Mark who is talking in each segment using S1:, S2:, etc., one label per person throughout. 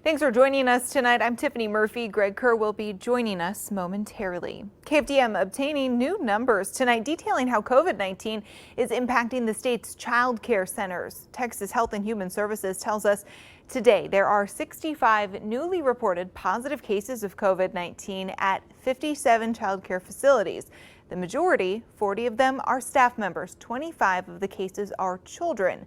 S1: Thanks for joining us tonight. I'm Tiffany Murphy. Greg Kerr will be joining us momentarily. KFDM obtaining new numbers tonight detailing how COVID-19 is impacting the state's child care centers. Texas Health and Human Services tells us today there are 65 newly reported positive cases of COVID-19 at 57 child care facilities. The majority, 40 of them, are staff members. 25 of the cases are children.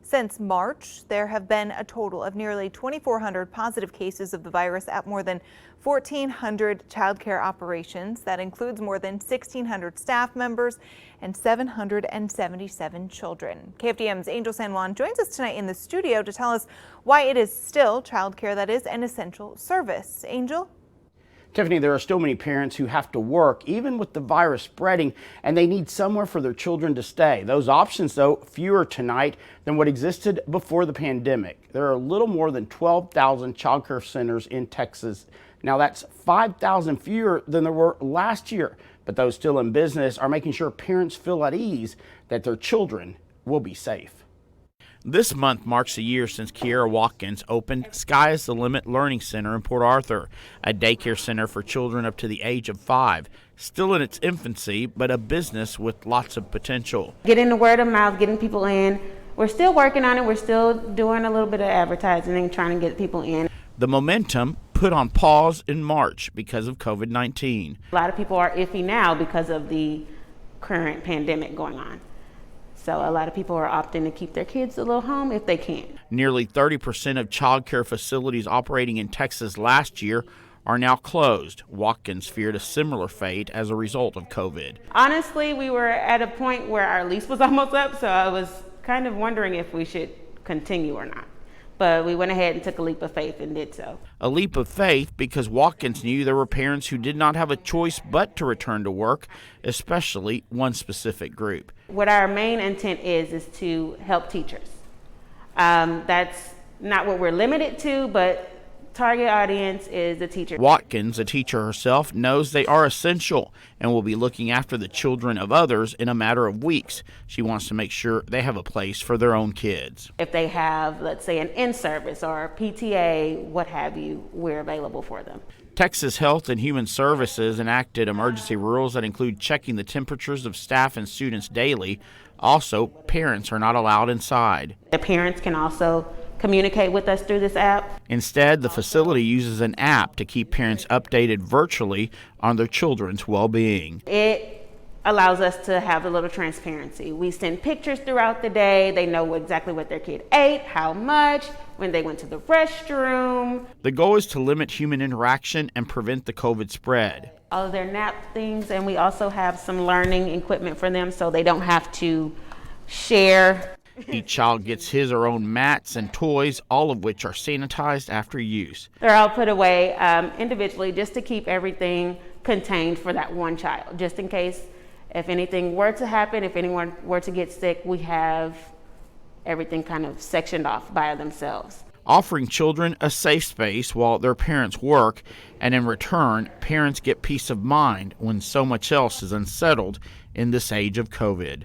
S1: Since March, there have been a total of nearly 2,400 positive cases of the virus at more than 1,400 child care operations. That includes more than 1,600 staff members and 777 children. KFDM's Angel San Juan joins us tonight in the studio to tell us why it is still child care that is an essential service. Angel?
S2: Tiffany, there are still many parents who have to work, even with the virus spreading, and they need somewhere for their children to stay. Those options, though, fewer tonight than what existed before the pandemic. There are a little more than 12,000 child care centers in Texas. Now, that's 5,000 fewer than there were last year, but those still in business are making sure parents feel at ease that their children will be safe.
S3: This month marks a year since Kiera Watkins opened Sky is the Limit Learning Center in Port Arthur, a daycare center for children up to the age of 5. Still in its infancy, but a business with lots of potential.
S4: Getting the word of mouth, getting people in. We're still working on it. We're still doing a little bit of advertising and trying to get people in.
S3: The momentum put on pause in March because of COVID-19.
S4: A lot of people are iffy now because of the current pandemic going on. So a lot of people are opting to keep their kids a little home if they can.
S3: Nearly 30% of child care facilities operating in Texas last year are now closed. Watkins feared a similar fate as a result of COVID.
S4: Honestly, we were at a point where our lease was almost up, so I was kind of wondering if we should continue or not. But we went ahead and took a leap of faith and did so.
S3: A leap of faith because Watkins knew there were parents who did not have a choice but to return to work, especially one specific group.
S4: What our main intent is to help teachers. That's not what we're limited to, but target audience is the teacher.
S3: Watkins, a teacher herself, knows they are essential and will be looking after the children of others in a matter of weeks. She wants to make sure they have a place for their own kids.
S4: If they have, let's say, an in-service or a PTA, what have you, we're available for them.
S3: Texas Health and Human Services enacted emergency rules that include checking the temperatures of staff and students daily. Also, parents are not allowed inside.
S4: The parents can also communicate with us through this app.
S3: Instead, the facility uses an app to keep parents updated virtually on their children's well-being.
S4: It allows us to have a little transparency. We send pictures throughout the day. They know exactly what their kid ate, how much, when they went to the restroom.
S3: The goal is to limit human interaction and prevent the COVID spread.
S4: All of their nap things, and we also have some learning equipment for them so they don't have to share.
S3: Each child gets his or her own mats and toys, all of which are sanitized after use.
S4: They're all put away individually just to keep everything contained for that one child, just in case if anything were to happen, if anyone were to get sick, we have everything kind of sectioned off by themselves.
S3: Offering children a safe space while their parents work, and in return, parents get peace of mind when so much else is unsettled in this age of COVID.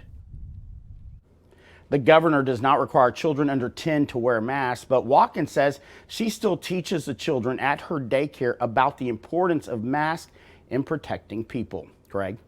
S2: The governor does not require children under 10 to wear masks, but Watkins says she still teaches the children at her daycare about the importance of masks in protecting people. Greg?